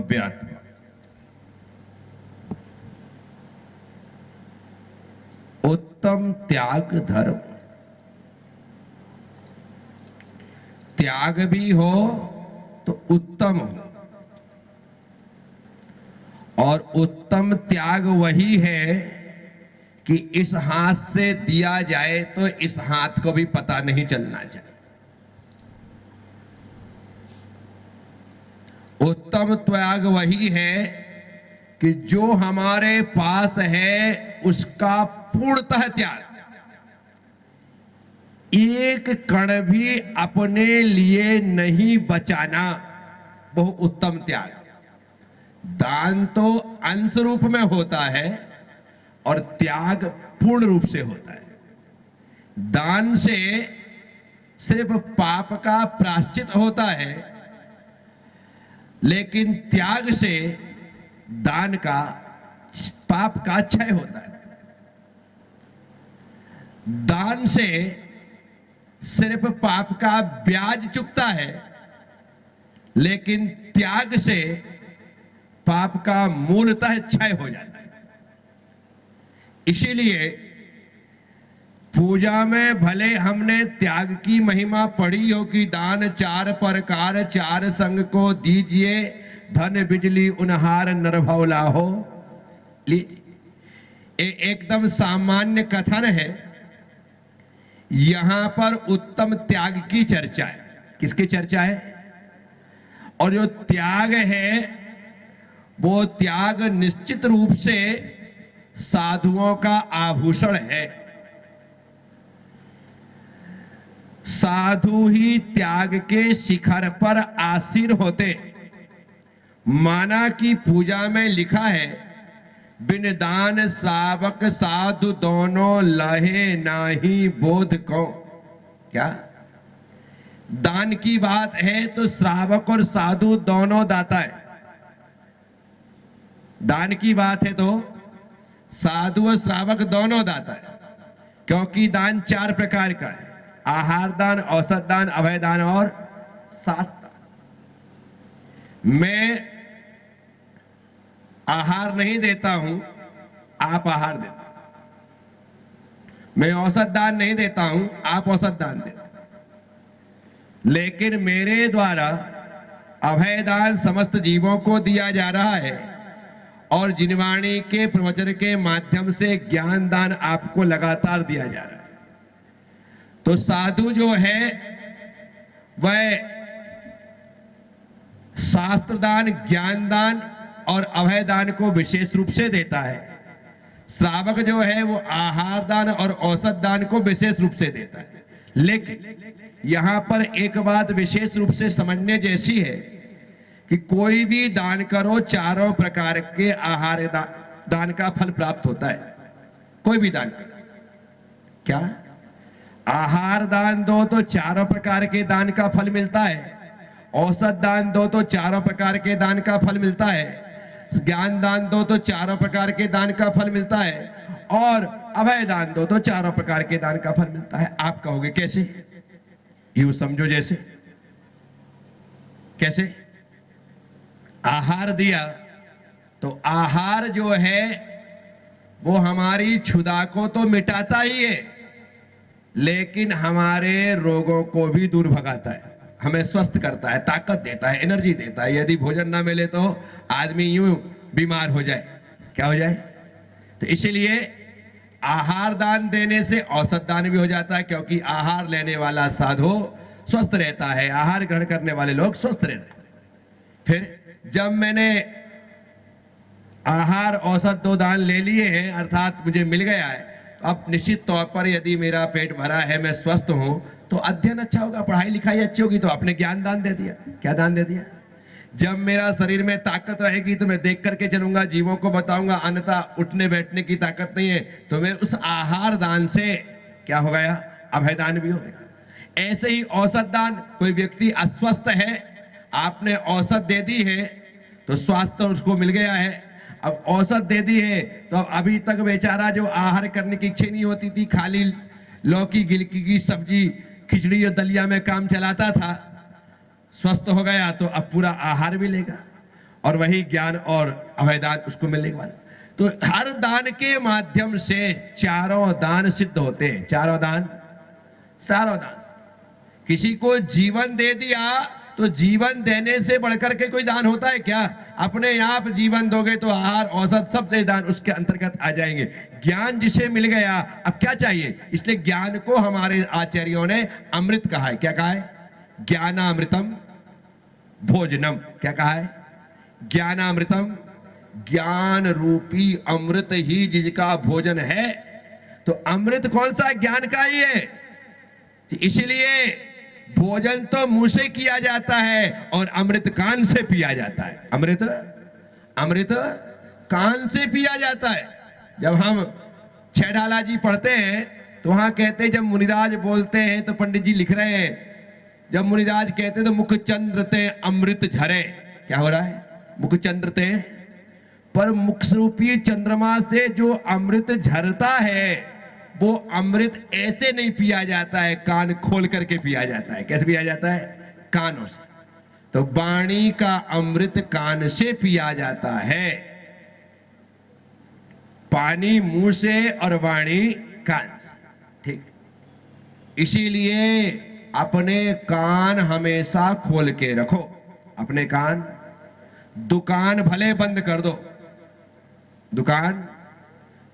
भव्यात्मा। उत्तम त्याग धर्म, त्याग भी हो तो उत्तम हो, और उत्तम त्याग वही है कि इस हाथ से दिया जाए तो इस हाथ को भी पता नहीं चलना चाहिए। उत्तम त्याग वही है कि जो हमारे पास है उसका पूर्णतः त्याग, एक कण भी अपने लिए नहीं बचाना, वो उत्तम त्याग। दान तो अंश रूप में होता है और त्याग पूर्ण रूप से होता है। दान से सिर्फ पाप का प्रायश्चित होता है, लेकिन त्याग से दान का पाप का क्षय होता है। दान से सिर्फ पाप का ब्याज चुकता है, लेकिन त्याग से पाप का मूलतः क्षय हो जाता है। इसीलिए पूजा में भले हमने त्याग की महिमा पढ़ी हो कि दान चार प्रकार चार संग को दीजिए, धन बिजली उनहार नरभौला हो, एकदम सामान्य कथन है। यहां पर उत्तम त्याग की चर्चा है। किसकी चर्चा है? और जो त्याग है वो त्याग निश्चित रूप से साधुओं का आभूषण है। साधु ही त्याग के शिखर पर आसीन होते। माना कि पूजा में लिखा है, बिन दान श्रावक साधु दोनों लहे नाही बोध को। क्या दान की बात है तो श्रावक और साधु दोनों दाता है। दान की बात है तो साधु और श्रावक दोनों दाता है, क्योंकि दान चार प्रकार का है: आहार दान, औसत दान, अभय दान और शास्त्र दान। मैं आहार नहीं देता हूं, आप आहार देते हैं। मैं औसत दान नहीं देता हूं, आप औसत दान देते हैं। लेकिन मेरे द्वारा अभय दान समस्त जीवों को दिया जा रहा है और जिनवाणी के प्रवचन के माध्यम से ज्ञान दान आपको लगातार दिया जा रहा है। तो साधु जो है वह शास्त्र दान, ज्ञान दान और अभय दान को विशेष रूप से देता है। श्रावक जो है वो आहार दान और औसत दान को विशेष रूप से देता है। लेकिन यहां पर एक बात विशेष रूप से समझने जैसी है कि कोई भी दान करो, चारों प्रकार के आहार दान का फल प्राप्त होता है। कोई भी दान करो, क्या आहार दान दो तो चारों प्रकार के दान का फल मिलता है, औसत दान दो तो चारों प्रकार के दान का फल मिलता है, ज्ञान दान दो तो चारों प्रकार के दान का फल मिलता है, और अभय दान दो तो चारों प्रकार के दान का फल मिलता है। आप कहोगे कैसे? यूं समझो जैसे, कैसे? आहार दिया तो आहार जो है वो हमारी क्षुधा को तो मिटाता ही है, लेकिन हमारे रोगों को भी दूर भगाता है, हमें स्वस्थ करता है, ताकत देता है, एनर्जी देता है। यदि भोजन ना मिले तो आदमी यूं बीमार हो जाए। क्या हो जाए? तो इसीलिए आहार दान देने से औसत दान भी हो जाता है, क्योंकि आहार लेने वाला साधु स्वस्थ रहता है, आहार ग्रहण करने वाले लोग स्वस्थ रहते हैं। फिर जब मैंने आहार औसत दो दान ले लिए हैं, अर्थात मुझे मिल गया है, तो अब निश्चित तौर पर यदि मेरा पेट भरा है, मैं स्वस्थ हूं, तो अध्ययन अच्छा होगा, पढ़ाई लिखाई अच्छी होगी, तो आपने ज्ञान दान दे दिया। क्या दान दे दिया? जब मेरा शरीर में ताकत रहेगी तो मैं देख करके चलूंगा, जीवों को बताऊंगा, अन्यथा उठने बैठने की ताकत नहीं है, तो मैं उस आहार दान से क्या हो गया? अभय दान भी हो गया। ऐसे ही औसत दान, कोई व्यक्ति अस्वस्थ है, आपने औसत दे दी है तो स्वास्थ्य उसको मिल गया है। अब औसत दे दी है तो अभी तक बेचारा जो आहार करने की इच्छा नहीं होती थी, खाली लौकी गिलकी की सब्जी, खिचड़ी और दलिया में काम चलाता था, स्वस्थ हो गया तो अब पूरा आहार भी लेगा। और वही ज्ञान और अभयदान उसको मिलने के बाद, तो हर दान के माध्यम से चारों दान सिद्ध होते हैं। चारों दान, किसी को जीवन दे दिया तो जीवन देने से बढ़कर के कोई दान होता है क्या? अपने आप जीवन दोगे तो आहार औसत सब दान उसके अंतर्गत आ जाएंगे। ज्ञान जिसे मिल गया, अब क्या चाहिए? इसलिए ज्ञान को हमारे आचार्यों ने अमृत कहा है। क्या कहा है? ज्ञानामृतम भोजनम। क्या कहा है? ज्ञानामृतम, ज्ञान रूपी अमृत ही जिसका भोजन है। तो अमृत कौन सा? ज्ञान का ही है। इसलिए भोजन तो मुंह से किया जाता है और अमृत कान से पिया जाता है। अमृत कान से पिया जाता है। जब हम छेड़ाला जी पढ़ते हैं तो वहां कहते हैं, जब मुनिराज बोलते हैं तो पंडित जी लिख रहे हैं, जब मुनिराज कहते हैं तो मुख चंद्र ते अमृत झरे। क्या हो रहा है? मुख चंद्र ते, पर मुख रूपी चंद्रमा से जो अमृत झरता है वो अमृत ऐसे नहीं पिया जाता है, कान खोल करके पिया जाता है। कैसे पिया जाता है? कानों से। तो वाणी का अमृत कान से पिया जाता है। पानी मुंह से और वाणी कान से। ठीक, इसीलिए अपने कान हमेशा खोल के रखो। अपने कान, दुकान भले बंद कर दो, दुकान,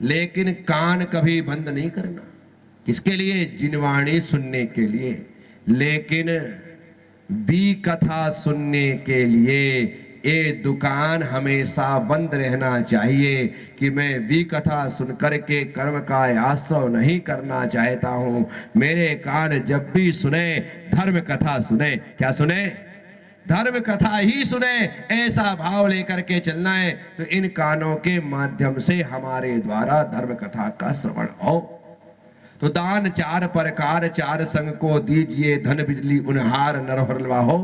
लेकिन कान कभी बंद नहीं करना। किसके लिए? जिनवाणी सुनने के लिए। लेकिन बी कथा सुनने के लिए ये दुकान हमेशा बंद रहना चाहिए कि मैं बी कथा सुन करके कर्म का आश्रय नहीं करना चाहता हूं। मेरे कान जब भी सुने धर्म कथा सुने। क्या सुने? धर्म कथा ही सुने। ऐसा भाव लेकर के चलना है। तो इन कानों के माध्यम से हमारे द्वारा धर्म कथा का श्रवण हो। तो दान चार प्रकार चार संग को दीजिए, धन बिजली उनहार नरहरवा हो।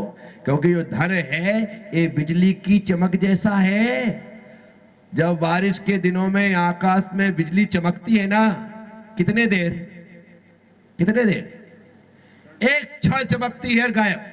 क्योंकि जो धन है ये बिजली की चमक जैसा है। जब बारिश के दिनों में आकाश में बिजली चमकती है ना, कितने देर, एक क्षण चमकती है, गायब।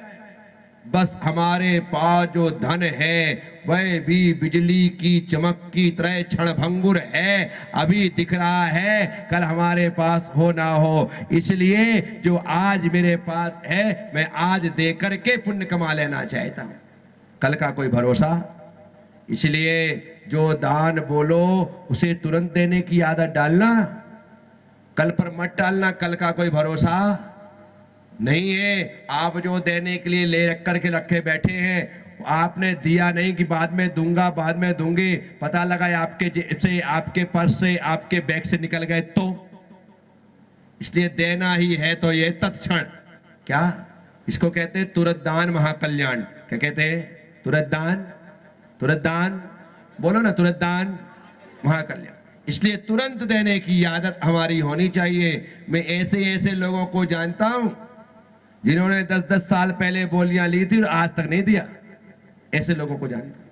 बस हमारे पास जो धन है वह भी बिजली की चमक की तरह क्षणभंगुर है। अभी दिख रहा है, कल हमारे पास हो ना हो। इसलिए जो आज मेरे पास है मैं आज दे करके पुण्य कमा लेना चाहता हूं, कल का कोई भरोसा। इसलिए जो दान बोलो उसे तुरंत देने की आदत डालना, कल पर मत डालना। कल का कोई भरोसा नहीं है। आप जो देने के लिए ले रख करके रखे बैठे हैं, आपने दिया नहीं कि बाद में दूंगा, बाद में दूंगी, पता लगा आपके जेब से, आपके पर्स से, आपके बैग से निकल गए तो। इसलिए देना ही है तो ये तत्क्षण, क्या इसको कहते हैं? तुरंत दान महाकल्याण। क्या कहते हैं? तुरंत दान, बोलो ना, तुरंत दान महाकल्याण। इसलिए तुरंत देने की आदत हमारी होनी चाहिए। मैं ऐसे ऐसे लोगों को जानता हूं जिन्होंने 10-10 साल पहले बोलियां ली थी और आज तक नहीं दिया। ऐसे लोगों को जानता।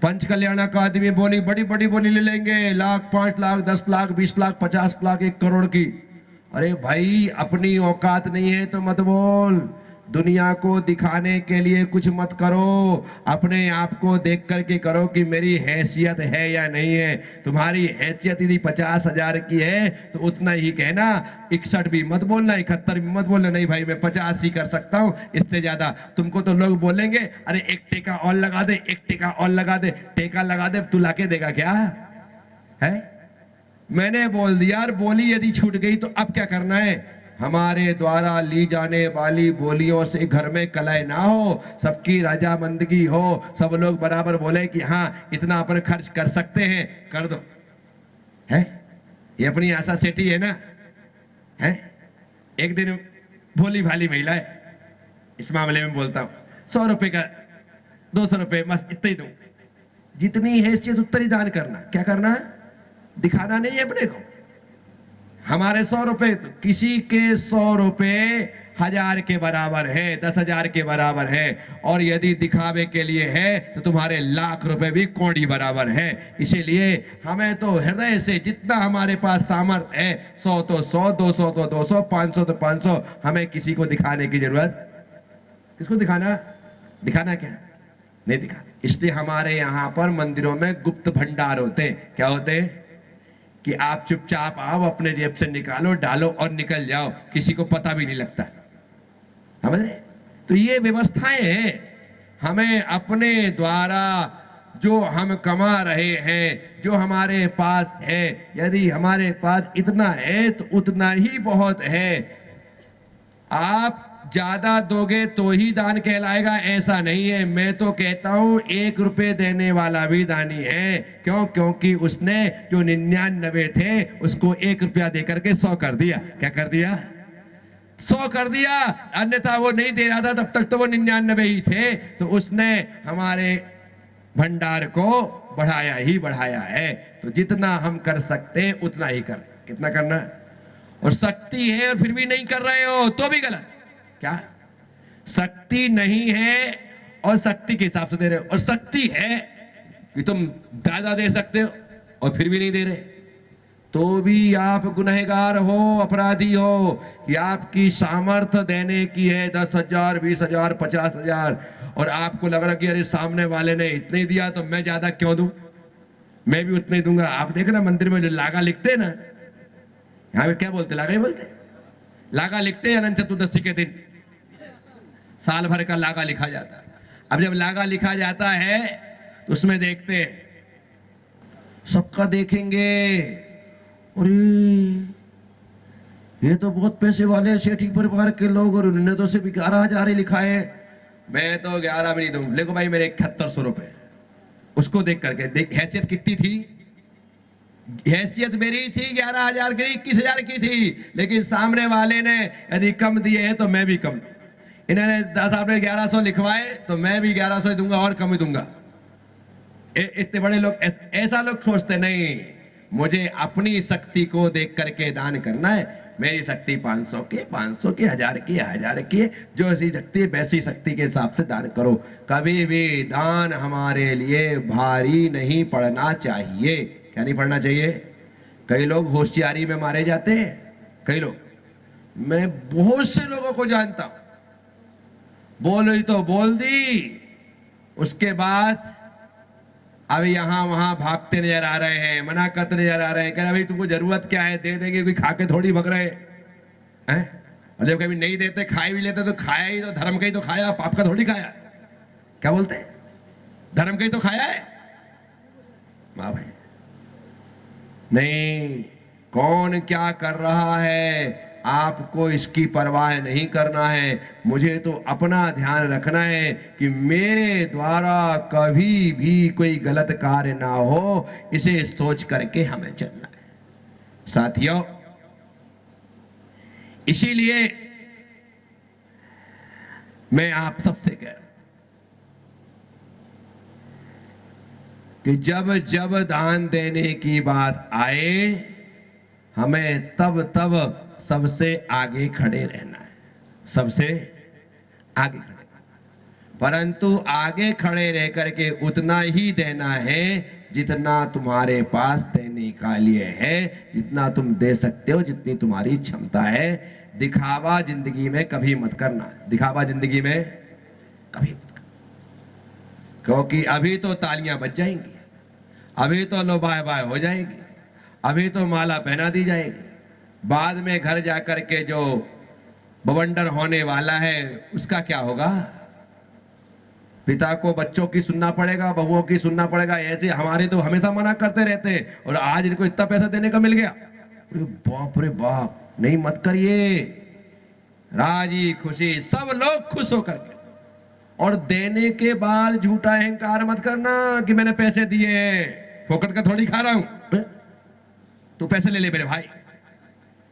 पंच कल्याण का आदमी बोली, बड़ी बड़ी बोली ले लेंगे, लाख, 5 लाख, 10 लाख, 20 लाख, 50 लाख, 1 करोड़ की। अरे भाई, अपनी औकात नहीं है तो मत बोल। दुनिया को दिखाने के लिए कुछ मत करो, अपने आप को देख करके करो कि मेरी हैसियत है या नहीं है। तुम्हारी हैसियत यदि 50,000 की है तो उतना ही कहना, 61 भी मत बोलना, 71 भी मत बोलना। नहीं भाई, मैं 50 ही कर सकता हूं, इससे ज्यादा। तुमको तो लोग बोलेंगे, अरे एक टेका और लगा दे, एक टेका और लगा दे, टेका लगा दे, तू लाके देगा क्या है? मैंने बोल दिया, और बोली यदि छूट गई तो अब क्या करना है? हमारे द्वारा ली जाने वाली बोलियों से घर में कलह ना हो, सबकी रजामंदगी हो, सब लोग बराबर बोले कि हाँ इतना अपन खर्च कर सकते हैं, कर दो। है ये अपनी आशा सेठी है ना? है एक दिन भोली भाली महिला है, इस मामले में बोलता हूं, 100 रुपए का 200 रुपए बस इतना ही दो। जितनी हैसियत उतना ही दान करना। क्या करना है? दिखाना नहीं है अपने को। हमारे 100 रुपए, किसी के 100 रुपए 1000 के बराबर है, 10,000 के बराबर है। और यदि दिखावे के लिए है तो तुम्हारे लाख रुपए भी कौड़ी बराबर है। इसीलिए हमें तो हृदय से जितना हमारे पास सामर्थ्य है, 100 तो 100, 200 तो 200, 500 तो 500, हमें किसी को दिखाने की जरूरत। किसको दिखाना? दिखाना क्या? नहीं दिखाते। इसलिए हमारे यहाँ पर मंदिरों में गुप्त भंडार होते हैं। क्या होते हैं? कि आप चुपचाप आओ, अपने जेब से निकालो, डालो और निकल जाओ, किसी को पता भी नहीं लगता। समझ रहे? तो ये व्यवस्थाएं हैं। हमें अपने द्वारा जो हम कमा रहे हैं, जो हमारे पास है, यदि हमारे पास इतना है तो उतना ही बहुत है। आप ज्यादा दोगे तो ही दान कहलाएगा, ऐसा नहीं है। मैं तो कहता हूं 1 रुपए देने वाला भी दानी है। क्यों? क्योंकि उसने जो 99 थे उसको 1 रुपया देकर के 100 कर दिया। क्या कर दिया? 100 कर दिया। अन्यथा वो नहीं दे रहा था, तब तक तो वो 99 ही थे। तो उसने हमारे भंडार को बढ़ाया ही बढ़ाया है। तो जितना हम कर सकते हैं उतना ही कर। कितना करना? और शक्ति है और फिर भी नहीं कर रहे हो तो भी गलत। क्या? शक्ति नहीं है और शक्ति के हिसाब से दे रहे हो, और शक्ति है कि तुम ज्यादा दे सकते हो और फिर भी नहीं दे रहे, तो भी आप गुनहगार हो, अपराधी हो। कि आपकी सामर्थ्य देने की है 10,000, 20,000, 50,000, और आपको लग रहा कि अरे सामने वाले ने इतने दिया तो मैं ज्यादा क्यों दूं, मैं भी उतने दूंगा। आप देखना मंदिर में जो लागा लिखते हैं ना, यहाँ पे क्या बोलते? लागा ही बोलते। लागा लिखते हैं अनंत चतुर्दशी के दिन, साल भर का लागा लिखा जाता है। अब जब लागा लिखा जाता है तो उसमें देखते हैं, सबका देखेंगे, अरे ये तो बहुत पैसे वाले सेठी परिवार के लोग, और उन्होंने तो सिर्फ 11,000 ही लिखा है, मैं तो 11 भी नहीं दूं। देखो भाई मेरे 7100 रुपए। उसको देख करके देख, हैसियत कितनी थी? हैसियत मेरी थी 11,000 की, 21,000 की थी, लेकिन सामने वाले ने यदि कम दिए हैं तो मैं भी कम। इन्होंने 1100 लिखवाए तो मैं भी 1100 दूंगा और कम ही दूंगा। इतने बड़े लोग ऐसा लोग सोचते नहीं। मुझे अपनी शक्ति को देख करके दान करना है। मेरी शक्ति 500 की, 500 की, 1000 की, 1000 की, जो ऐसी शक्ति वैसी शक्ति के हिसाब से दान करो। कभी भी दान हमारे लिए भारी नहीं पड़ना चाहिए। क्या नहीं पड़ना चाहिए? कई लोग होशियारी में मारे जाते हैं। कई लोग, मैं बहुत से लोगों को जानता हूं, बोली तो बोल दी, उसके बाद अब यहां वहां भागते नजर आ रहे हैं, मना करते नजर आ रहे हैं। कह रहे भाई तुमको जरूरत क्या है, दे देंगे, कोई खा के थोड़ी भग रहे हैं। और जब कभी नहीं देते, खाए भी लेते तो खाया ही तो धर्म का ही तो खाया, पाप का थोड़ी खाया। क्या बोलते? धर्म का ही तो खाया है। वाह भाई, नहीं, कौन क्या कर रहा है आपको इसकी परवाह नहीं करना है। मुझे तो अपना ध्यान रखना है कि मेरे द्वारा कभी भी कोई गलत कार्य ना हो, इसे सोच करके हमें चलना है साथियों। इसीलिए मैं आप सबसे कह रहा हूं कि जब जब दान देने की बात आए, हमें तब तब सबसे आगे खड़े रहना है, सबसे आगे खड़े। परंतु आगे खड़े रह करके उतना ही देना है जितना तुम्हारे पास देने का लिए है, जितना तुम दे सकते हो, जितनी तुम्हारी क्षमता है। दिखावा जिंदगी में कभी मत करना। दिखावा जिंदगी में कभी मत करना, क्योंकि अभी तो तालियां बज जाएंगी, अभी तो लो बाय बाय हो जाएगी, अभी तो माला पहना दी जाएगी। बाद में घर जाकर के जो बवंडर होने वाला है उसका क्या होगा? पिता को बच्चों की सुनना पड़ेगा, बहुओं की सुनना पड़ेगा। ऐसे हमारे तो हमेशा मना करते रहते हैं, और आज इनको इतना पैसा देने का मिल गया, अरे बाप रे बाप। नहीं, मत करिए। राजी खुशी सब लोग खुश होकर के, और देने के बाद झूठा अहंकार मत करना कि मैंने पैसे दिए हैं, फोकट का थोड़ी खा रहा हूं। तू पैसे ले ले मेरे भाई।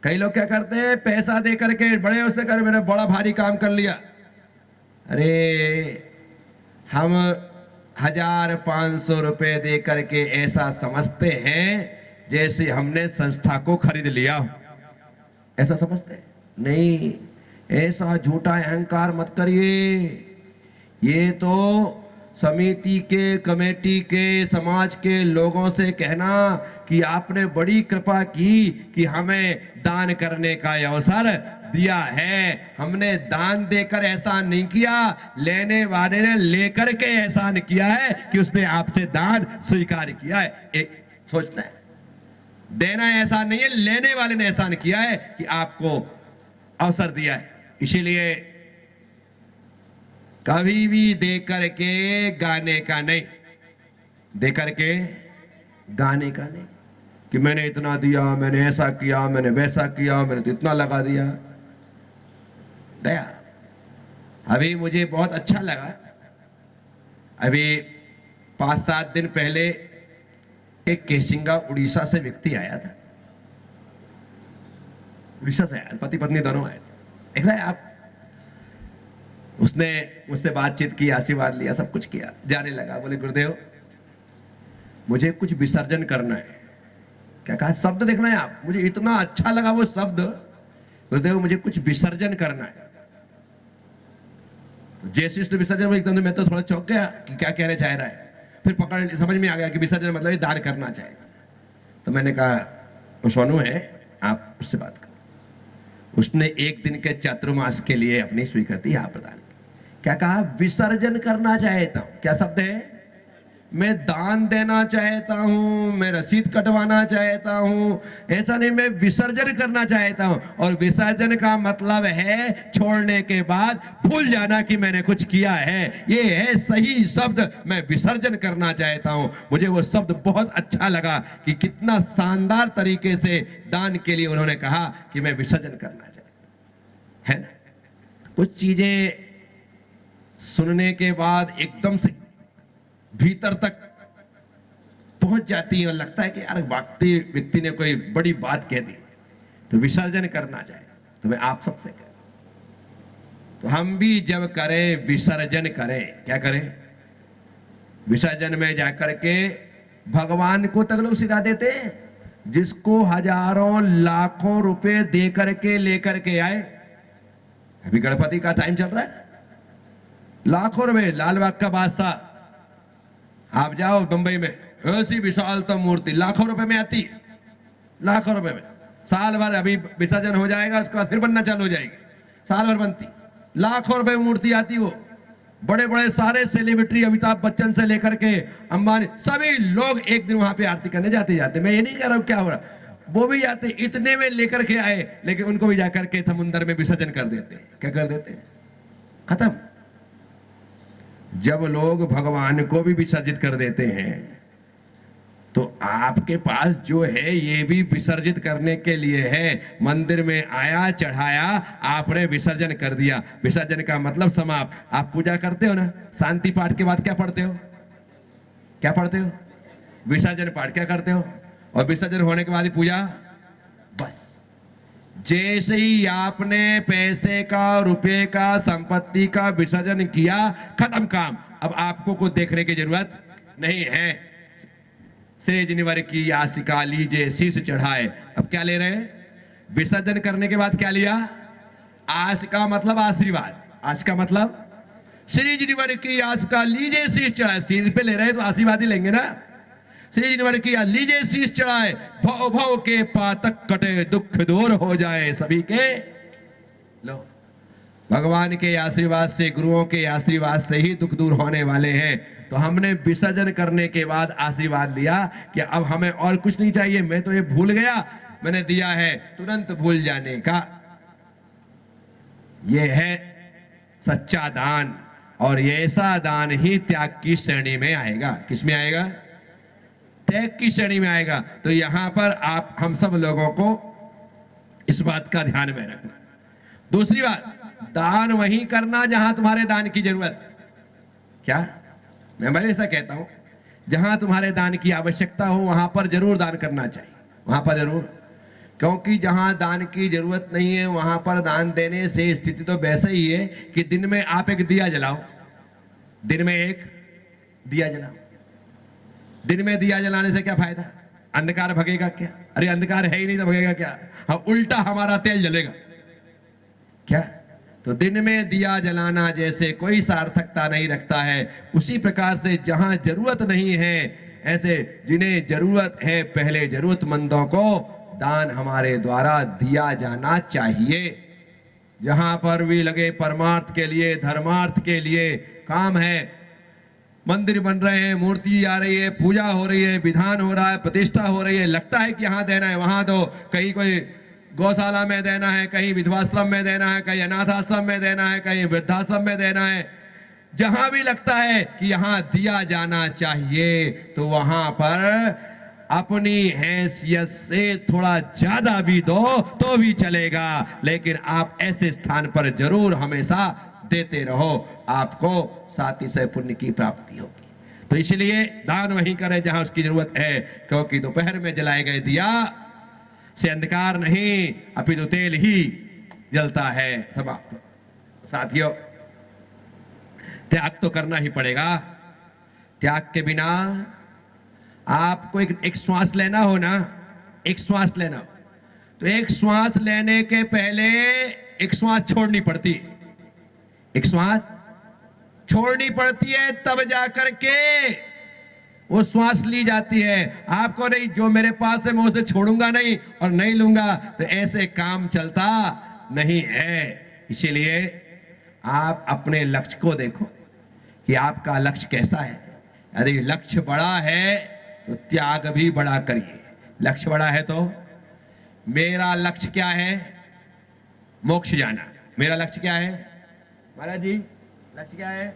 कई लोग क्या करते हैं, पैसा दे करके बड़े उससे कर, मैंने बड़ा भारी काम कर लिया। अरे हम 1,500 रुपए दे करके ऐसा समझते हैं जैसे हमने संस्था को खरीद लिया, ऐसा समझते हैं। नहीं, ऐसा झूठा अहंकार मत करिए। ये तो समिति के, कमेटी के, समाज के लोगों से कहना कि आपने बड़ी कृपा की कि हमें दान करने का अवसर दिया है। हमने दान देकर एहसान नहीं किया, लेने वाले ने लेकर के एहसान किया है कि उसने आपसे दान स्वीकार किया है। एक सोचना है, देना एहसान नहीं है, लेने वाले ने एहसान किया है कि आपको अवसर दिया है। इसीलिए कभी भी दे करके गाने का नहीं, दे करके गाने का नहीं कि मैंने इतना दिया, मैंने ऐसा किया, मैंने वैसा किया, मैंने तो इतना लगा दिया। दया। अभी मुझे बहुत अच्छा लगा, अभी 5-7 दिन पहले एक केशिंगा उड़ीसा से व्यक्ति आया था, उड़ीसा से आया, पति पत्नी दोनों आए थे। देख रहे हैं आप, उसने मुझसे बातचीत की, आशीर्वाद लिया, सब कुछ किया, जाने लगा। बोले गुरुदेव मुझे कुछ विसर्जन करना है। क्या कहा? शब्द देखना है आप, मुझे इतना अच्छा लगा वो शब्द, गुरुदेव मुझे कुछ विसर्जन करना है। जैसे उसने विसर्जन एकदम मैं तो थोड़ा चौंक गया कि क्या कहना चाह रहा है। फिर पकड़ समझ में आ गया कि विसर्जन मतलब ये दान करना चाहिए। तो मैंने कहा सोनू है, आप उससे बात करो। उसने एक दिन के चातुर्मास के लिए अपनी स्वीकृति यहाँ प्रदान की। क्या कहा? विसर्जन करना चाहता हूं। क्या शब्द है? मैं दान देना चाहता हूं, मैं रसीद कटवाना चाहता हूं, ऐसा नहीं, मैं विसर्जन करना चाहता हूं। और विसर्जन का मतलब है छोड़ने के बाद भूल जाना कि मैंने कुछ किया है। ये है सही शब्द, मैं विसर्जन करना चाहता हूं। मुझे वो शब्द बहुत अच्छा लगा कि कितना शानदार तरीके से दान के लिए उन्होंने कहा कि मैं विसर्जन करना चाहता हूं, है ना। कुछ चीजें सुनने के बाद एकदम से भीतर तक पहुंच जाती है और लगता है कि यार व्यक्ति ने कोई बड़ी बात कह दी, तो विसर्जन करना चाहिए। तो मैं आप सबसे कह, तो हम भी जब करें विसर्जन करें। क्या करें? विसर्जन में जाकर के भगवान को तक लोग सिखा देते हैं, जिसको हजारों लाखों रुपए दे करके लेकर के आए। अभी गणपति का टाइम चल रहा है, लाखों रुपए। लालबाग का बादशाह, आप जाओ बंबई में, ऐसी विशालतम मूर्ति लाखों रुपए में आती है, लाखों रुपए में। साल भर अभी विसर्जन हो जाएगा, उसके बाद फिर बनना चालू हो जाएगी, साल भर बनती, लाखों रुपए में मूर्ति आती। वो बड़े बड़े सारे सेलिब्रिटी, अमिताभ बच्चन से लेकर के अंबानी, सभी लोग एक दिन वहां पे आरती करने जाते। मैं ये नहीं कह रहा हूं क्या हो रहा, वो भी जाते, इतने में लेकर के आए, लेकिन उनको भी जाकर के समुद्र में विसर्जन कर देते। क्या कर देते? खत्म। जब लोग भगवान को भी विसर्जित कर देते हैं, तो आपके पास जो है ये भी विसर्जित करने के लिए है। मंदिर में आया, चढ़ाया, आपने विसर्जन कर दिया। विसर्जन का मतलब समाप्त। आप पूजा करते हो ना, शांति पाठ के बाद क्या पढ़ते हो? क्या पढ़ते हो? विसर्जन पाठ। क्या करते हो? और विसर्जन होने के बाद ही पूजा। बस जैसे ही आपने पैसे का, रुपए का, संपत्ति का विसर्जन किया, खत्म काम। अब आपको को देखने की जरूरत नहीं है। सेज निवर की आशिका लीजिए शीश चढ़ाए। अब क्या ले रहे हैं? विसर्जन करने के बाद क्या लिया? आशिका मतलब आशीर्वाद। आशिका मतलब श्री निवर की आशिका लीजिए शीश चढ़ाए। शीश पे ले रहे हैं तो आशीर्वाद ही लेंगे ना। श्री निवर किया लीजिए शीश चढ़ाए, भव भव के पातक कटे, दुख दूर हो जाए सभी के। लो, भगवान के आशीर्वाद से, गुरुओं के आशीर्वाद से ही दुख दूर होने वाले हैं। तो हमने विसर्जन करने के बाद आशीर्वाद लिया कि अब हमें और कुछ नहीं चाहिए। मैं तो ये भूल गया, मैंने दिया है, तुरंत भूल जाने का। ये है सच्चा दान। और ये ऐसा दान ही त्याग की श्रेणी में आएगा। किस में आएगा? त्याग की श्रेणी में आएगा। तो यहां पर आप हम सब लोगों को इस बात का ध्यान में रखना। दूसरी बात, दान वहीं करना जहां तुम्हारे दान की जरूरत। क्या? मैं हमेशा कहता हूं, जहां तुम्हारे दान की आवश्यकता हो वहां पर जरूर दान करना चाहिए, वहां पर जरूर। क्योंकि जहां दान की जरूरत नहीं है वहां पर दान देने से स्थिति तो वैसे ही है कि दिन में आप एक दिया जलाओ, दिन में एक दिया जलाओ। दिन में दिया जलाने से क्या फायदा? अंधकार भगेगा क्या? अरे अंधकार है ही नहीं तो भगेगा क्या? हाँ, उल्टा हमारा तेल जलेगा। क्या? तो दिन में दिया जलाना जैसे कोई सार्थकता नहीं रखता है, उसी प्रकार से जहां जरूरत नहीं है, ऐसे जिन्हें जरूरत है, पहले जरूरतमंदों को दान हमारे द्वारा दिया जाना चाहिए। जहां पर भी लगे परमार्थ के लिए, धर्मार्थ के लिए काम है, मंदिर बन रहे हैं, मूर्ति आ रही है, पूजा हो रही है, विधान हो रहा है, प्रतिष्ठा हो रही है, लगता है कि यहां देना है, वहां दो, कहीं कोई गौशाला में देना है, कहीं विधवाश्रम में देना है, कहीं अनाथाश्रम में देना है, कहीं वृद्धाश्रम में देना है। जहां भी लगता है कि यहां दिया जाना चाहिए तो वहां पर अपनी हैसियत से थोड़ा ज्यादा भी दो तो भी चलेगा, लेकिन आप ऐसे स्थान पर जरूर हमेशा देते रहो, आपको साथी से पुण्य की प्राप्ति होगी। तो इसलिए दान वहीं करें जहां उसकी जरूरत है, क्योंकि दोपहर में जलाए गए दिया से अंधकार नहीं अपितु तेल ही जलता है। समाप्त। साथियों, त्याग तो करना ही पड़ेगा। त्याग के बिना आपको एक श्वास लेना हो ना, एक श्वास लेना हो तो एक श्वास लेने के पहले एक श्वास छोड़नी पड़ती है, एक श्वास छोड़नी पड़ती है, तब जाकर के वो श्वास ली जाती है। आपको नहीं, जो मेरे पास है मैं उसे छोड़ूंगा नहीं और नहीं लूंगा, तो ऐसे काम चलता नहीं है। इसीलिए आप अपने लक्ष्य को देखो कि आपका लक्ष्य कैसा है। यदि लक्ष्य बड़ा है तो त्याग भी बड़ा करिए। लक्ष्य बड़ा है तो मेरा लक्ष्य क्या है? मोक्ष जाना। मेरा लक्ष्य क्या है महाराज जी? लक्ष्य क्या है?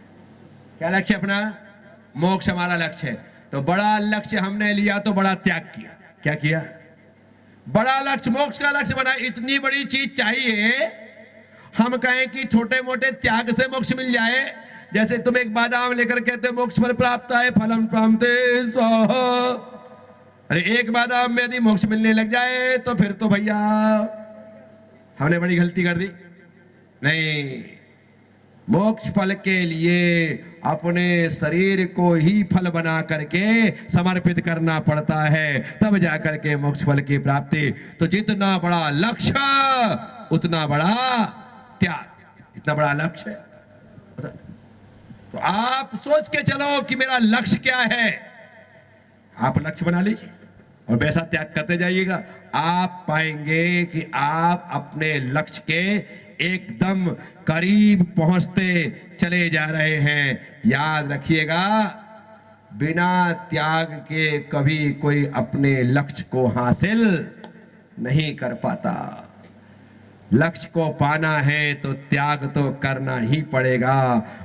क्या लक्ष्य अपना? मोक्ष हमारा लक्ष्य है। तो बड़ा लक्ष्य हमने लिया तो बड़ा त्याग किया। क्या किया? बड़ा लक्ष्य, मोक्ष का लक्ष्य बना। इतनी बड़ी चीज चाहिए, हम कहें कि छोटे मोटे त्याग से मोक्ष मिल जाए। जैसे तुम एक बादाम लेकर कहते मोक्ष फल प्राप्त है, फलम प्राप्ते स्वाहा। अरे एक बादाम में यदि मोक्ष मिलने लग जाए तो फिर तो भैया हमने बड़ी गलती कर दी। नहीं, मोक्ष फल के लिए अपने शरीर को ही फल बना करके समर्पित करना पड़ता है, तब जाकर के मोक्ष फल की प्राप्ति। तो जितना बड़ा लक्ष्य उतना बड़ा त्याग। इतना बड़ा लक्ष्य तो आप सोच के चलो कि मेरा लक्ष्य क्या है। आप लक्ष्य बना लीजिए और वैसा त्याग करते जाइएगा। आप पाएंगे कि आप अपने लक्ष्य के एकदम करीब पहुंचते चले जा रहे हैं। याद रखिएगा, बिना त्याग के कभी कोई अपने लक्ष्य को हासिल नहीं कर पाता। लक्ष्य को पाना है तो त्याग तो करना ही पड़ेगा,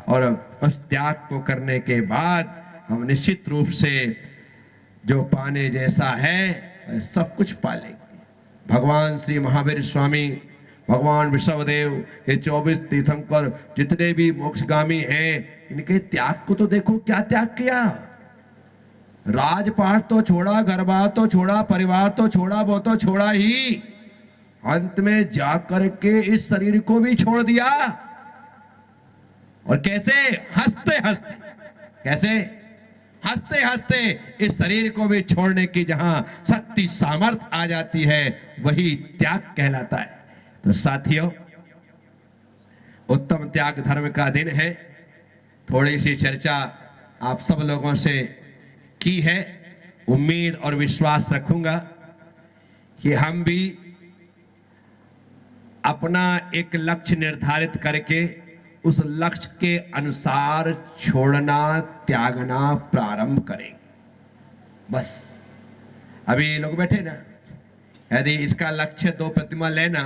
और उस त्याग को करने के बाद हम निश्चित रूप से जो पाने जैसा है सब कुछ पा लेंगे। भगवान श्री महावीर स्वामी, भगवान विश्वदेव, ये 24 तीर्थंकर जितने भी मोक्षगामी हैं, इनके त्याग को तो देखो, क्या त्याग किया। राजपाट तो छोड़ा, घर बार तो छोड़ा, परिवार तो छोड़ा, वो तो छोड़ा ही, अंत में जाकर के इस शरीर को भी छोड़ दिया। और कैसे? हंसते हंसते। कैसे? हंसते हंसते इस शरीर को भी छोड़ने की जहां शक्ति सामर्थ आ जाती है, वही त्याग कहलाता है। तो साथियों, उत्तम त्याग धर्म का दिन है। थोड़ी सी चर्चा आप सब लोगों से की है। उम्मीद और विश्वास रखूंगा कि हम भी अपना एक लक्ष्य निर्धारित करके उस लक्ष्य के अनुसार छोड़ना, त्यागना प्रारंभ करेंगे। बस अभी लोग बैठे ना, यदि इसका लक्ष्य 2 प्रतिमा लेना,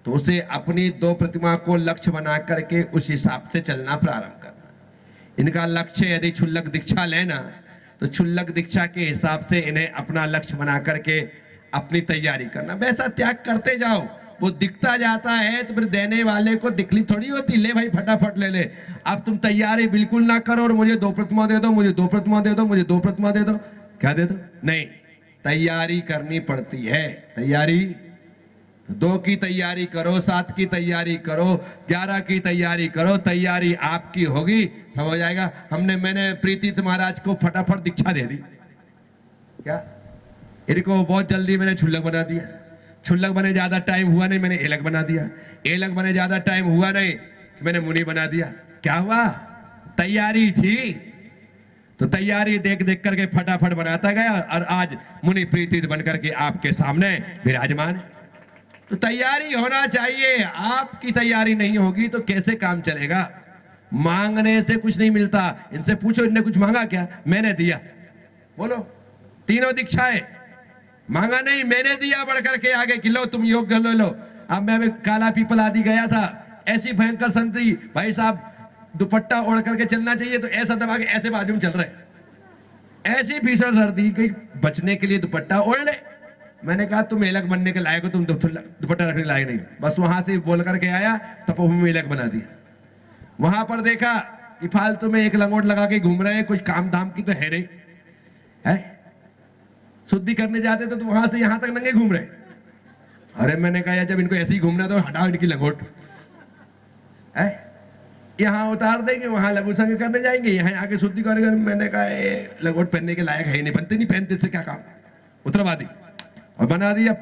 तो उसे अपनी 2 प्रतिमा को लक्ष्य बना करके उस हिसाब से चलना प्रारंभ करना। इनका लक्ष्य यदि क्षुल्लक दीक्षा लेना, तो क्षुल्लक दीक्षा के हिसाब से इन्हें अपना लक्ष्य बना करके अपनी तैयारी करना। वैसा त्याग करते जाओ, वो दिखता जाता है तो फिर देने वाले को दिखली थोड़ी होती, ले भाई फटाफट ले ले। अब तुम तैयारी बिल्कुल ना करो और मुझे 2 प्रतिमा दे दो, मुझे 2 प्रतिमा दे दो, मुझे 2 प्रतिमा दे दो। क्या दे दो? नहीं, तैयारी करनी पड़ती है। तैयारी 2 की तैयारी करो, 7 की तैयारी करो, 11 की तैयारी करो, तैयारी आपकी होगी, सब हो जाएगा। मैंने प्रीति महाराज को फटाफट दीक्षा दे दी। क्या? इनको बहुत जल्दी मैंने क्षुल्लक बना दिया। क्षुल्लक बने ज्यादा टाइम हुआ नहीं, मैंने एलक बना दिया। एलक बने ज्यादा टाइम हुआ नहीं, मैंने मुनि बना दिया। क्या हुआ? तैयारी थी, तो तैयारी देख देख करके फटाफट बनाता गया और आज मुनि प्रीति बनकर के आपके सामने विराजमान है। तो तैयारी होना चाहिए। आपकी तैयारी नहीं होगी तो कैसे काम चलेगा? मांगने से कुछ नहीं मिलता। इनसे पूछो इनने कुछ मांगा क्या? मैंने दिया। बोलो, तीनों दीक्षाएं मांगा नहीं, मैंने दिया बढ़ करके आगे कि लो तुम योग कर लो। अब मैं काला पीपल आदि गया था, ऐसी भयंकर संतरी, भाई साहब दुपट्टा ओढ़ करके चलना चाहिए तो ऐसा दबा के ऐसे बाजू में चल रहे, ऐसी भीषण सर्दी कि बचने के लिए दुपट्टा ओढ़ ले। मैंने कहा तुम मेलक बनने के लायक हो, तुम दुपट्टा रखने के लायक नहीं। बस वहां से बोल करके आया, तपोभूमि मेलक बना दिया। वहां पर देखा कि फालतू में एक लंगोट लगा के घूम रहे हैं, कुछ काम धाम की तो है नहीं है। शुद्धि करने जाते तो वहां से यहां तक नंगे घूम रहे। अरे मैंने कहा जब इनको ऐसे ही घूमना तो हटाओ इनकी लंगोट है, यहां उतार देंगे, वहां लघु संग करने जाएंगे, यहां आके शुद्धि करेंगे। मैंने कहा लंगोट पहनने के लायक है नहीं, बनते नहीं, पहनते से क्या काम, उतरवा दी और बना दिया।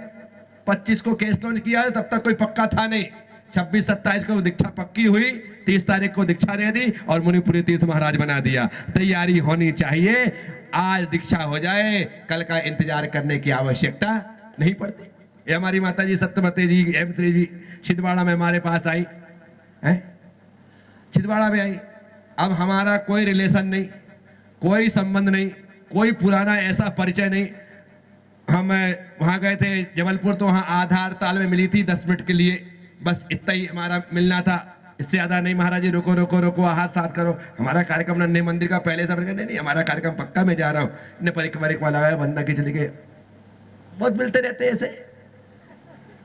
25 को केस लॉन्च किया है, तब तक कोई पक्का था नहीं। 26-27 को दीक्षा पक्की हुई, 30 तारीख को दीक्षा दे दी और मुनिपुरी तीर्थ महाराज बना दिया। तैयारी होनी चाहिए। आज दीक्षा हो जाए, कल का इंतजार करने की आवश्यकता नहीं पड़ती। ये हमारी माता जी सत्यवती जी M3 जी छिंदवाड़ा में हमारे पास आई है, छिंदवाड़ा में आई। अब हमारा कोई रिलेशन नहीं, कोई संबंध नहीं, कोई पुराना ऐसा परिचय नहीं। हम वहां गए थे जबलपुर, तो वहां आधार ताल में मिली थी 10 मिनट के लिए, बस इतना ही हमारा मिलना था, इससे ज्यादा नहीं। महाराज जी रुको रुको रुको, आहार साथ करो, हमारा कार्यक्रम नन्हे मंदिर का पहले से नहीं, हमारा कार्यक्रम पक्का, मैं जा रहा हूँ। इन्हें परिक्रमा लगाया, वंदना की चली गए। बहुत मिलते रहते ऐसे,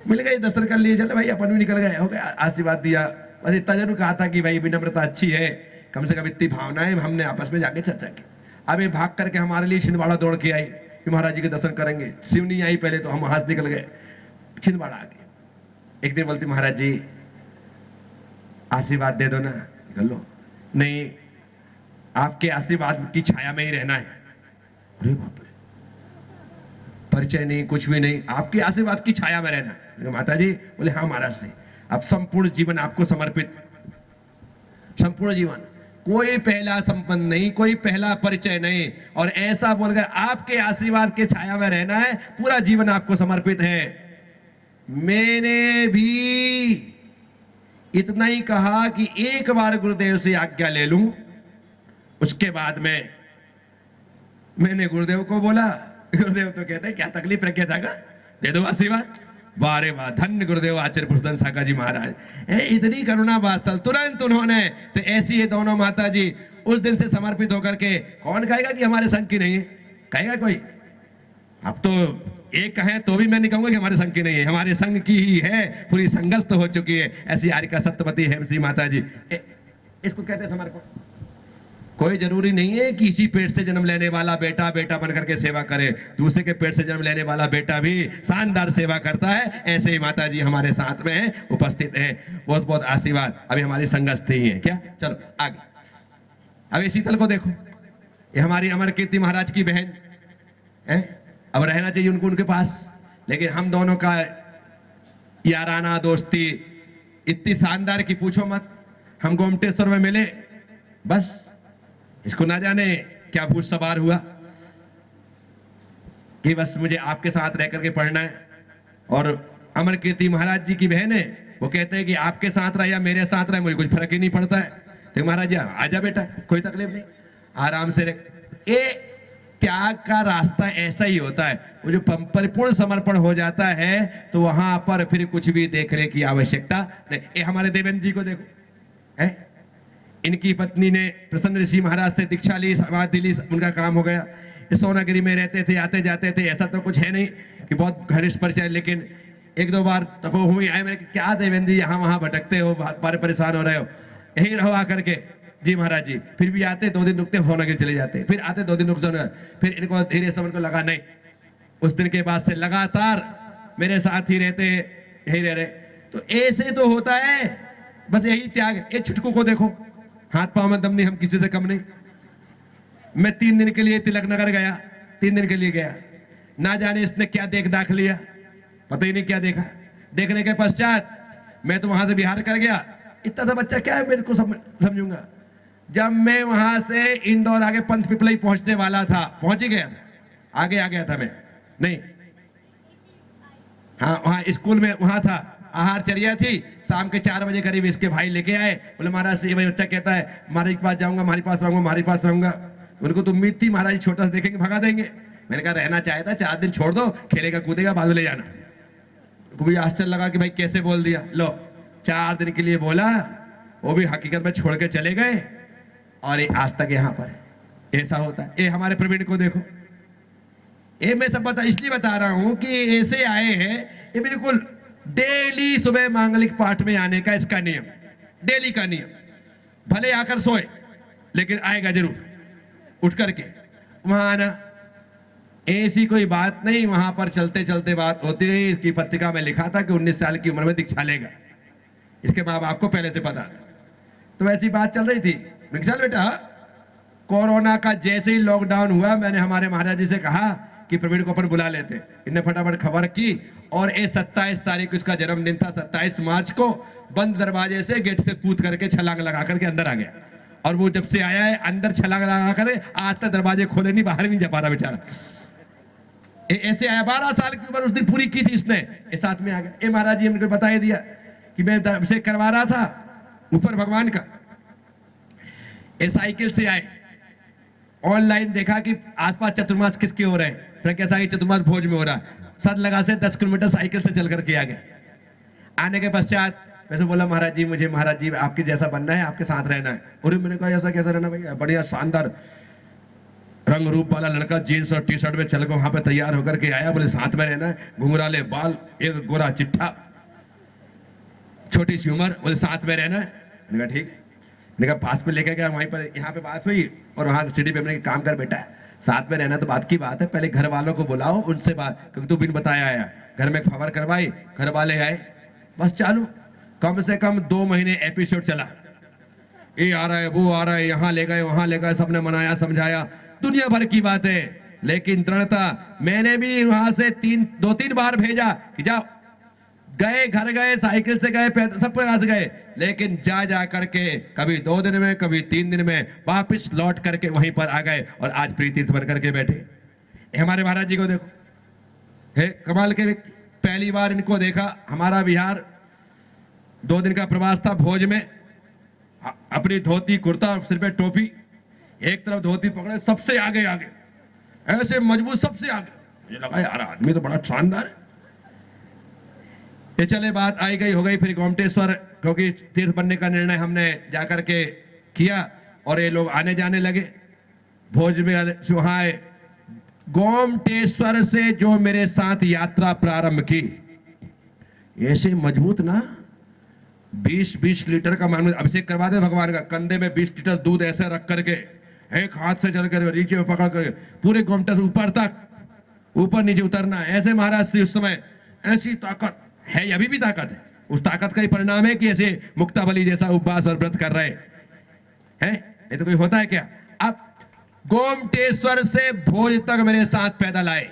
मिल गए, दर्शन कर लिए, चले भाई अपन भी निकल गए, हो गया, आशीर्वाद दिया। बस इतना जरूर कहा था कि भाई विनम्रता अच्छी है, कम से कम इतनी भावना है। हमने आपस में जाके चर्चा की। अब ये भाग करके हमारे लिए छिंदवाड़ा दौड़ के आई कि महाराज जी के दर्शन करेंगे। शिवनी आई पहले, तो हम वहां से निकल गए, छिंदवाड़ा आ गए। एक दिन बोलती महाराज जी आशीर्वाद दे दो ना। कर लो, नहीं आपके आशीर्वाद की छाया में ही रहना है। अरे बाप रे, परिचय नहीं, कुछ भी नहीं, आपके आशीर्वाद की छाया में रहना। माता जी बोले हाँ महाराज से, अब संपूर्ण जीवन आपको समर्पित, संपूर्ण जीवन, कोई पहला संबंध नहीं, कोई पहला परिचय नहीं, और ऐसा बोलकर आपके आशीर्वाद के छाया में रहना है, पूरा जीवन आपको समर्पित है। मैंने भी इतना ही कहा कि एक बार गुरुदेव से आज्ञा ले लूं, उसके बाद मैंने गुरुदेव को बोला। गुरुदेव तो कहते हैं क्या तकलीफ रखे जाएगा, दे दो आशीर्वाद। वारे वाह, धन्य गुरुदेव आचार्य पुरुषोत्तम साका जी महाराज। इतनी करुणा वात्सल, तुरंत उन्होंने, तो ऐसी है दोनों माता जी उस दिन से समर्पित होकर के। कौन कहेगा कि हमारे संग की नहीं है? कहेगा कोई? अब तो एक कहें तो भी मैं नहीं कहूंगा कि हमारे संग की नहीं है, हमारे संग की ही है, पूरी संघर्ष तो हो चुकी है। ऐसी आरिका सत्यवती है श्री माता जी, इसको कहते हैं समर्पण। कोई जरूरी नहीं है कि इसी पेट से जन्म लेने वाला बेटा बेटा बन करके सेवा करे, दूसरे के पेट से जन्म लेने वाला बेटा भी शानदार सेवा करता है। ऐसे ही माता जी हमारे साथ में है, उपस्थित है। बहुत बहुत आशीर्वाद। अभी हमारी संगत ही है क्या? चलो आगे। अभी शीतल को देखो, ये हमारी अमर कीर्ति महाराज की बहन है। अब रहना चाहिए उनको उनके पास, लेकिन हम दोनों का याराना दोस्ती इतनी शानदार की पूछो मत। हम गोमटेश्वर में मिले, बस इसको ना जाने क्या भूत सवार हुआ कि बस मुझे आपके साथ रह करके पढ़ना है। और अमर कीर्ति महाराज जी की बहन है, वो कहते हैं कि आपके साथ रहे या मेरे साथ रहे मुझे कुछ फर्क ही नहीं पड़ता है। तो महाराज जी आजा बेटा, कोई तकलीफ नहीं, आराम से रह। ये त्याग का रास्ता ऐसा ही होता है। वो जो परिपूर्ण समर्पण हो जाता है तो वहां पर फिर कुछ भी देखने की आवश्यकता नहीं। ये हमारे देवेंद्र जी को देखो, है इनकी पत्नी ने प्रसन्न ऋषि महाराज से दीक्षा ली, समाधि ली, उनका काम हो गया। सोनागिरी में रहते थे, आते जाते थे, ऐसा तो कुछ है नहीं कि बहुत घनिष्ठ परिचय, लेकिन एक दो बार तपोभूमि आए। मैंने क्या देवेंद्र जी यहाँ वहां भटकते हो, बार परेशान हो रहे हो, यहीं रहो आकर के। जी महाराज जी। फिर भी आते 2 दिन रुकते, सोनागिरी चले जाते, फिर आते 2 दिन रुक जाते। फिर इनको धीरे से उनको लगा नहीं, उस दिन के बाद से लगातार मेरे साथ ही रहते, यही रह रहे। तो ऐसे तो होता है, बस यही त्याग। ये छुटकू को देखो, हाथ पांव में दम नहीं, हम किसी से कम नहीं। मैं 3 दिन के लिए तिलक नगर गया, 3 दिन के लिए गया, ना जाने इसने क्या देख दाख लिया, पता ही नहीं क्या देखा। देखने के पश्चात मैं तो वहां से बिहार कर गया। इतना सा बच्चा क्या है मेरे को समझूंगा। जब मैं वहां से इंदौर आगे पंथ पिपलई पहुंचने वाला था, पहुंच ही गया था, आगे आ गया था मैं, नहीं हाँ वहाँ स्कूल में वहाँ था, आहारचर्या थी। शाम के 4 बजे करीब इसके भाई लेके आए, बोले महाराज से भाई बच्चा कहता है महाराज के पास जाऊंगा, हमारे पास रहूंगा, हमारे पास रहूंगा। उनको तो उम्मीद थी महाराज छोटा सा देखेंगे भगा देंगे। मैंने कहा रहना चाहता 4 दिन छोड़ दो, खेलेगा कूदेगा, बाद में ले जाना। को भी आश्चर्य लगा कि भाई कैसे बोल दिया। लो 4 दिन के लिए बोला, वो भी हकीकत में छोड़ के चले गए और ये आज तक यहाँ पर है। ऐसा होता है। ये हमारे प्रवीण को देखो, ये मैं सब इसलिए बता रहा हूं कि ऐसे आए हैं। ये बिल्कुल डेली सुबह मांगलिक पाठ में आने का इसका नियम, डेली का नियम। भले आकर सोए लेकिन आएगा जरूर उठ करके वहां आना। ऐसी कोई बात नहीं, वहां पर चलते चलते बात होती रही। इसकी पत्रिका में लिखा था कि 19 साल की उम्र में दीक्षा लेगा। इसके माँ बाप को पहले से पता था, तो ऐसी बात चल रही थी। चल बेटा, कोरोना का जैसे ही लॉकडाउन हुआ, मैंने हमारे महाराज जी से कहा कि प्रवीण को अपन बुला लेते। इन्हें फटाफट खबर की और 27 तारीख को इसका जन्मदिन था। 27 मार्च को बंद दरवाजे से गेट से कूद करके छलांग लगा करके अंदर आ गया। और वो जब से आया है अंदर छलांग लगा कर आज तक दरवाजे खोले नहीं, बाहर नहीं जा पा रहा बेचारा। ऐसे आया, 12 साल की उम्र उस दिन पूरी की थी इसने, ये साथ में आ गया। ये महाराज जी हमने बता ही दिया कि मैं अभिषेक करवा रहा था ऊपर भगवान का। ये साइकिल से आए, ऑनलाइन देखा कि आसपास चतुर्मास किसके हो रहे हैं, फिर कैसा कि चतुर्मास भोज में हो रहा है। सद लगा से 10 किलोमीटर साइकिल से चल करके आ गए। आने के पश्चात वैसे बोला महाराज जी मुझे महाराज जी आपके जैसा बनना है, आपके साथ रहना है। और मैंने कहा ऐसा कैसा रहना भैया, बढ़िया शानदार रंग रूप वाला लड़का जीन्स और टी शर्ट में चल के वहां पे तैयार होकर के आया। बोले साथ में रहना है, घुंघराले बाल, एक गोरा चिट्ठा, छोटी सी उम्र, बोले साथ में रहना है। मैंने कहा ठीक। मैंने कहा पास में लेके गया, वहीं पर यहाँ पे बात हुई और वहां सिटी पे मैंने काम कर बेटा है, साथ में रहना तो बात की बात है, पहले घर वालों को बुलाओ, उनसे बात, क्योंकि तू बिन बताया आया। घर में खबर करवाई, घर वाले आए, बस चालू। कम से कम 2 महीने एपिसोड चला। ये आ रहा है, वो आ रहा है, यहाँ ले गए, वहां ले गए, सबने मनाया समझाया, दुनिया भर की बात है। लेकिन दृढ़ता, मैंने भी वहां से 2-3 बार भेजा कि जाओ, गए, घर गए, साइकिल से गए, सब प्रकार से गए, लेकिन जा जा करके कभी 2 दिन में, कभी 3 दिन में वापिस लौट करके वहीं पर आ गए और आज प्रीति बन करके बैठे। हमारे महाराज जी को देखो, है कमाल के व्यक्ति। पहली बार इनको देखा, हमारा बिहार 2 दिन का प्रवास था, भोज में अपनी धोती कुर्ता और सिर पे टोपी, एक तरफ धोती पकड़े, सबसे आगे आगे, ऐसे मजबूत, सबसे आगे। मुझे लगा यार आदमी तो बड़ा शानदार है। ये चले बात आई गई हो गई। फिर गोमटेश्वर, क्योंकि तीर्थ बनने का निर्णय हमने जाकर के किया और ये लोग आने जाने लगे। भोज में वहां आए। गोमटेश्वर से जो मेरे साथ यात्रा प्रारंभ की, ऐसे मजबूत ना, 20-20 लीटर का मान अभिषेक करवा दे भगवान का, कंधे में 20 लीटर दूध ऐसे रख करके, एक हाथ से चल कर नीचे में पकड़ करके पूरे गोमटेश्वर ऊपर तक, ऊपर नीचे उतरना है। ऐसे महाराज से उस समय ऐसी ताकत है, अभी भी ताकत है। उस ताकत का ही परिणाम है कि ऐसे मुक्ताबली जैसा उपवास और व्रत कर रहे हैं। ये तो कोई होता है क्या। अब गोमटेश्वर से भोज तक मेरे साथ पैदल आए,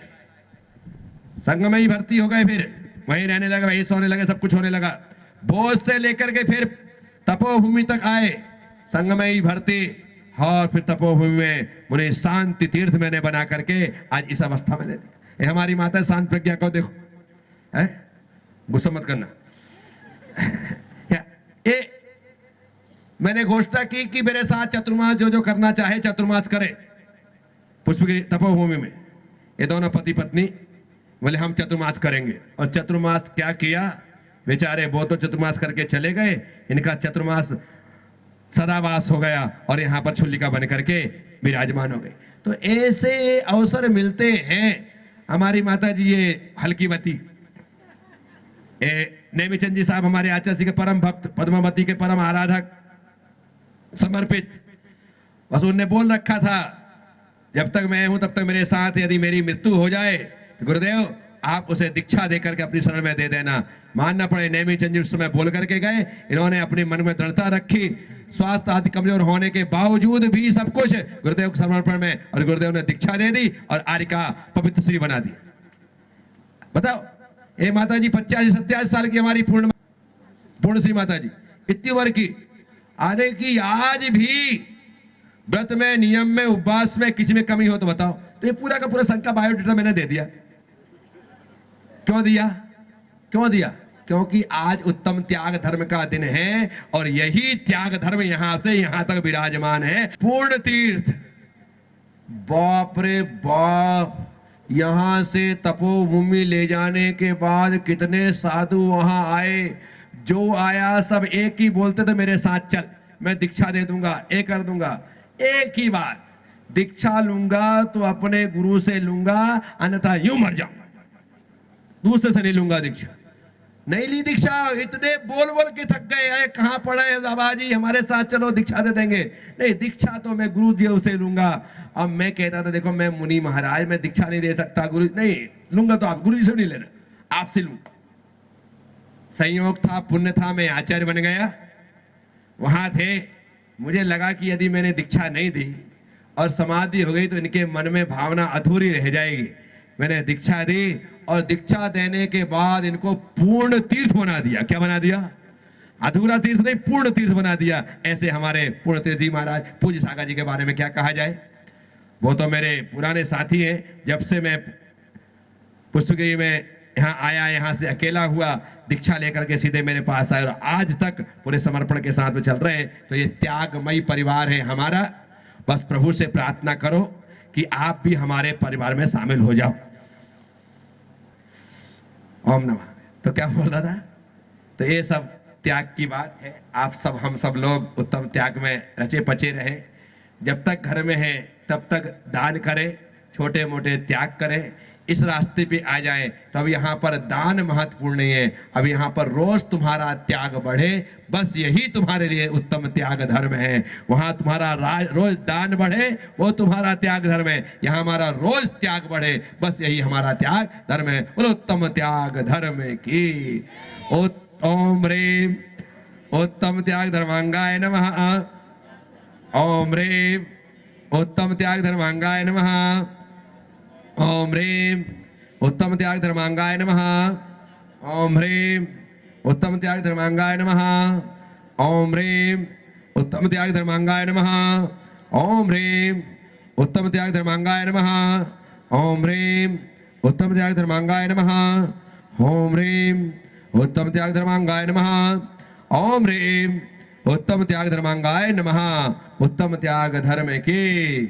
संघ में ही भर्ती हो गए, फिर वहीं रहने लगे, वहीं सोने लगे, सब कुछ होने लगा। भोज से लेकर के फिर तपोभूमि तक आए, संघ में ही भर्ती, और फिर तपोभूमि में उन्हें शांति तीर्थ मैंने बना करके आज इस अवस्था में दे दिया। हमारी माता शांत प्रज्ञा को देखो, है, गुस्सा मत करना। ये मैंने घोषणा की कि मेरे साथ चतुर्मास जो जो करना चाहे चतुर्मास करे पुष्पगिरी तपोभूमि में। ये दोनों पति पत्नी बोले हम चतुर्मास करेंगे। और चतुर्मास क्या किया बेचारे, वो तो चतुर्मास करके चले गए, इनका चतुर्मास सदावास हो गया और यहाँ पर छुल्लिका बन करके विराजमान हो गए। तो ऐसे अवसर मिलते हैं। हमारी माता जी ये हल्कीवती, नेमीचंद जी साहब हमारे आचार्य जी के परम भक्त, पद्मावती के परम आराधक, समर्पित। बस उनने बोल रखा था जब तक मैं हूं तब तक मेरे साथ, यदि मेरी मृत्यु हो जाए तो गुरुदेव आप उसे दीक्षा देकर के अपनी शरण में दे देना। मानना पड़े नेमीचंद जी उस समय बोल करके गए। इन्होंने अपने मन में दृढ़ता रखी, स्वास्थ्य आदि कमजोर होने के बावजूद भी सब कुछ गुरुदेव के समर्पण में, और गुरुदेव ने दीक्षा दे दी और आर्यिका पवित्र श्री बना दी। बताओ, ये माता जी 85-87 साल की हमारी पूर्ण श्री माता जी, इतनी उम्र की, आने की आज भी व्रत में, नियम में, उपवास में किसी में कमी हो तो बताओ। तो ये पूरा का पूरा संघ का बायोडाटा मैंने दे दिया। क्यों दिया? क्यों दिया? क्योंकि आज उत्तम त्याग धर्म का दिन है और यही त्याग धर्म यहां से यहां तक विराजमान है। पूर्ण तीर्थ, बाप रे बाप, यहां से तपोभूमि ले जाने के बाद कितने साधु वहां आए। जो आया सब एक ही बोलते थे, मेरे साथ चल, मैं दीक्षा दे दूंगा, ये कर दूंगा। एक ही बात, दीक्षा लूंगा तो अपने गुरु से लूंगा, अन्यथा यूं मर जाऊंगा, दूसरे से नहीं लूंगा दीक्षा। नहीं ली दीक्षा, इतने बोल बोल के थक गए, अरे कहां पड़े बाबा जी, हमारे साथ चलो दीक्षा दे देंगे। नहीं, दीक्षा तो मैं गुरु जी से लूंगा। अब मैं कहता था देखो मैं मुनि महाराज, मैं दीक्षा नहीं दे सकता, गुरु नहीं लूंगा तो आप गुरु जी से नहीं लेना, आपसे लूंगा। संयोग था, पुण्य था, मैं आचार्य बन गया, वहां थे। मुझे लगा कि यदि मैंने दीक्षा नहीं दी और समाधि हो गई तो इनके मन में भावना अधूरी रह जाएगी। मैंने दीक्षा दी और दीक्षा देने के बाद इनको पूर्ण तीर्थ बना दिया। क्या बना दिया? अधूरा तीर्थ नहीं, पूर्ण तीर्थ बना दिया। ऐसे हमारे पूर्ण तीर्थ जी महाराज, पूज्य सागर जी के बारे में क्या कहा जाए, वो तो मेरे पुराने साथी हैं। जब से मैं पुष्पगिरी में यहाँ आया, यहाँ से अकेला हुआ, दीक्षा लेकर के सीधे मेरे पास आए और आज तक पूरे समर्पण के साथ में चल रहे हैं। तो ये त्यागमयी परिवार है हमारा। बस प्रभु से प्रार्थना करो कि आप भी हमारे परिवार में शामिल हो जाओ। ओम नमः। तो क्या बोल रहा था? तो ये सब त्याग की बात है। आप सब, हम सब लोग उत्तम त्याग में रचे पचे रहे। जब तक घर में है तब तक दान करें, छोटे मोटे त्याग करें। इस रास्ते पे आ जाए तो अब यहाँ पर दान महत्वपूर्ण नहीं है। अब यहाँ पर रोज तुम्हारा त्याग बढ़े, बस यही तुम्हारे लिए उत्तम त्याग धर्म है। वहां तुम्हारा रोज दान बढ़े, वो तुम्हारा त्याग धर्म है। यहाँ हमारा रोज त्याग बढ़े, बस यही हमारा त्याग धर्म है। बोलो उत्तम त्याग धर्म की। ओम ह्रीम उत्तम त्याग धर्मांगाय नमः। ओम ह्रीम उत्तम त्याग धर्मांगाय नमः। ओम ह्रीम उत्तम त्याग धर्मांगाय नमः। ओम ह्रीम उत्तम त्याग धर्मांगाय नमः। ओम ह्रीम उत्तम त्याग धर्मांगाय नमः। ओम ह्रीम उत्तम त्याग धर्मांगाय नमः। ओम ह्रीम उत्तम त्याग धर्मांगाय नमः। ओम ह्रीम उत्तम त्याग धर्मांगाय नमः। ओम ह्रीम उत्तम त्याग धर्मांगाय नमः। उत्तम त्याग धर्म की।